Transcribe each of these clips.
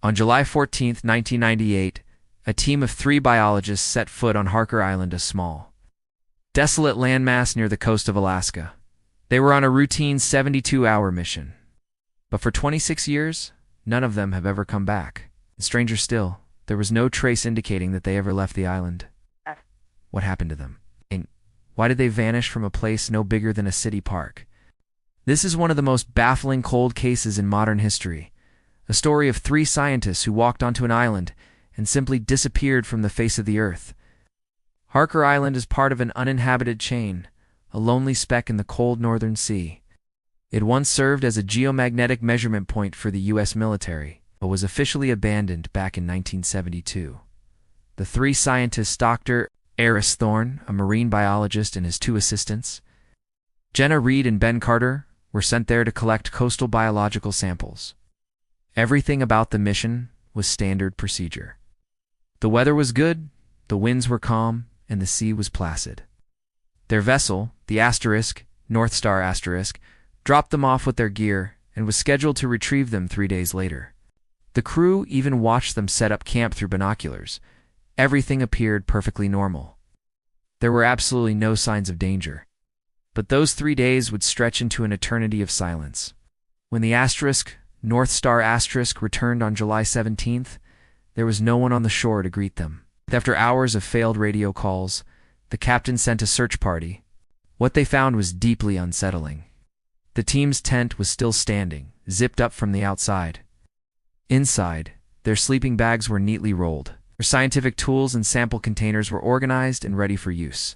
On July 14, 1998, a team of 3 biologists set foot on Harker Island, a small, desolate landmass near the coast of Alaska. They were on a routine 72-hour mission. But for 26 years, none of them have ever come back. And stranger still, there was no trace indicating that they ever left the island. What happened to them? And why did they vanish from a place no bigger than a city park? This is one of the most baffling cold cases in modern history. A story of 3 scientists who walked onto an island and simply disappeared from the face of the earth. Harker Island is part of an uninhabited chain, a lonely speck in the cold northern sea. It once served as a geomagnetic measurement point for the U.S. military, but was officially abandoned back in 1972. The 3 scientists, Dr. Eris Thorne, a marine biologist, and his 2 assistants, Jenna Reed and Ben Carter, were sent there to collect coastal biological samples. Everything about the mission was standard procedure. The weather was good, the winds were calm, and the sea was placid. Their vessel, the Asterisk, North Star Asterisk, dropped them off with their gear and was scheduled to retrieve them 3 days later. The crew even watched them set up camp through binoculars. Everything appeared perfectly normal. There were absolutely no signs of danger. But those 3 days would stretch into an eternity of silence. When the Asterisk, North Star Asterisk, returned on July 17th, there was no one on the shore to greet them. After hours of failed radio calls, the captain sent a search party. What they found was deeply unsettling. The team's tent was still standing, zipped up from the outside. Inside, their sleeping bags were neatly rolled. Their scientific tools and sample containers were organized and ready for use.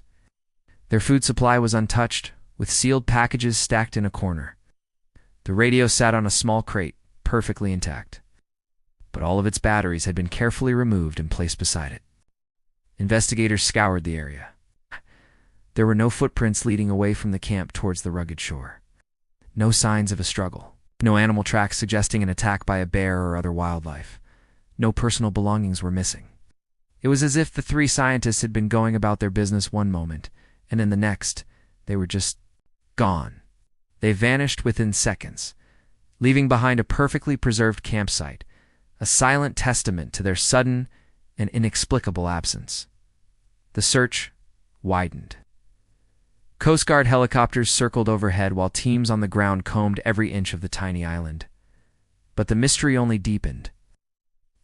Their food supply was untouched, with sealed packages stacked in a corner. The radio sat on a small crate, perfectly intact. But all of its batteries had been carefully removed and placed beside it. Investigators scoured the area. There were no footprints leading away from the camp towards the rugged shore. No signs of a struggle. No animal tracks suggesting an attack by a bear or other wildlife. No personal belongings were missing. It was as if the 3 scientists had been going about their business one moment, and in the next, they were just gone. They vanished within seconds, leaving behind a perfectly preserved campsite, a silent testament to their sudden and inexplicable absence. The search widened. Coast Guard helicopters circled overhead while teams on the ground combed every inch of the tiny island. But the mystery only deepened.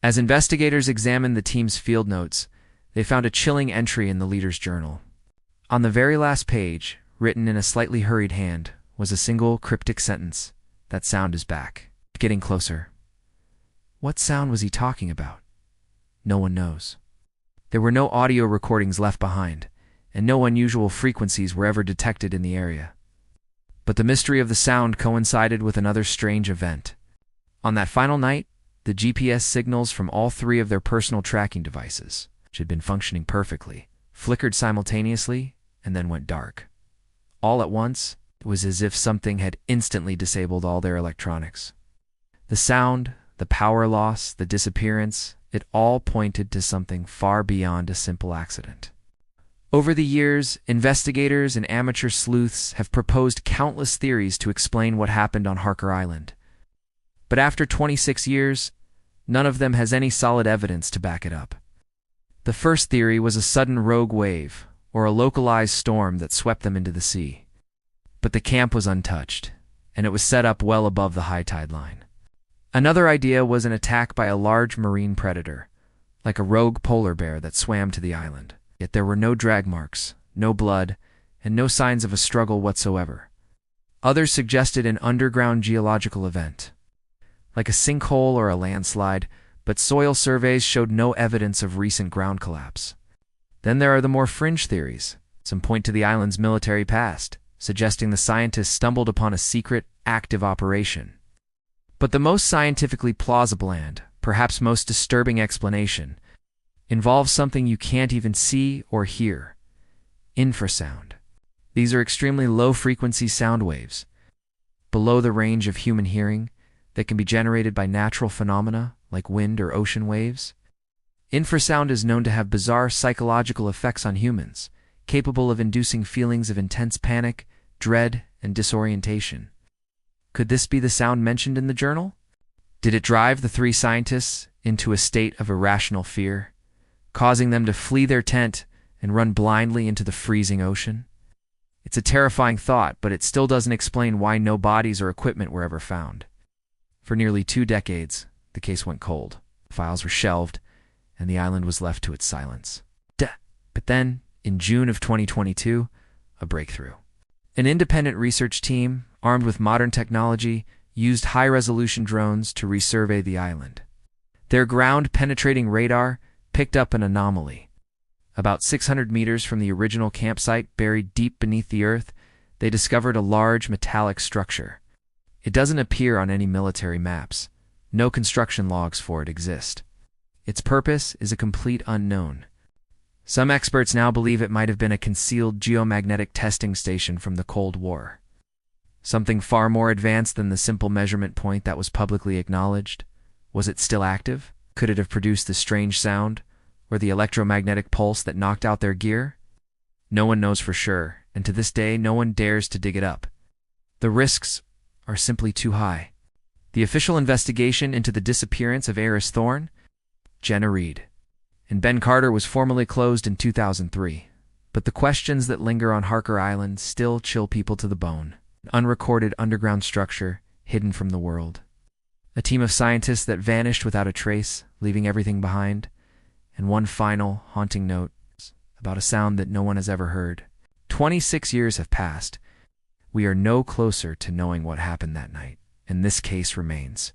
As investigators examined the team's field notes, they found a chilling entry in the leader's journal. On the very last page, written in a slightly hurried hand, was a single cryptic sentence: "That sound is back." Getting closer. What sound was he talking about? No one knows. There were no audio recordings left behind, and no unusual frequencies were ever detected in the area. But the mystery of the sound coincided with another strange event. On that final night, the GPS signals from all 3 of their personal tracking devices, which had been functioning perfectly, flickered simultaneously and then went dark. All at once, it was as if something had instantly disabled all their electronics. The sound, the power loss, the disappearance, it all pointed to something far beyond a simple accident. Over the years, investigators and amateur sleuths have proposed countless theories to explain what happened on Harker Island. But after 26 years, none of them has any solid evidence to back it up. The first theory was a sudden rogue wave, or a localized storm that swept them into the sea. But the camp was untouched, and it was set up well above the high tide line. Another idea was an attack by a large marine predator, like a rogue polar bear that swam to the island. Yet there were no drag marks, no blood, and no signs of a struggle whatsoever. Others suggested an underground geological event, like a sinkhole or a landslide, but soil surveys showed no evidence of recent ground collapse. Then there are the more fringe theories. Some point to the island's military past, suggesting the scientists stumbled upon a secret, active operation. But the most scientifically plausible and, perhaps most disturbing explanation involves something you can't even see or hear: infrasound. These are extremely low-frequency sound waves, below the range of human hearing, that can be generated by natural phenomena like wind or ocean waves. Infrasound is known to have bizarre psychological effects on humans, capable of inducing feelings of intense panic, dread, and disorientation. Could this be the sound mentioned in the journal? Did it drive the 3 scientists into a state of irrational fear, causing them to flee their tent and run blindly into the freezing ocean. It's a terrifying thought, but it still doesn't explain why no bodies or equipment were ever found. For nearly 2 decades, the case went cold. Files were shelved, and the island was left to its silence. But then, in June of 2022, a breakthrough. An independent research team, armed with modern technology, used high-resolution drones to resurvey the island. Their ground-penetrating radar picked up an anomaly. About 600 meters from the original campsite, buried deep beneath the earth, they discovered a large metallic structure. It doesn't appear on any military maps. No construction logs for it exist. Its purpose is a complete unknown. Some experts now believe it might have been a concealed geomagnetic testing station from the Cold War. Something far more advanced than the simple measurement point that was publicly acknowledged. Was it still active? Could it have produced the strange sound, or the electromagnetic pulse that knocked out their gear? No one knows for sure, and to this day no one dares to dig it up. The risks are simply too high. The official investigation into the disappearance of Eris Thorne, Jenna Reed, and Ben Carter was formally closed in 2003. But the questions that linger on Harker Island still chill people to the bone. An unrecorded underground structure hidden from the world. A team of scientists that vanished without a trace, leaving everything behind. And one final, haunting note about a sound that no one has ever heard. 26 years have passed. We are no closer to knowing what happened that night, and this case remains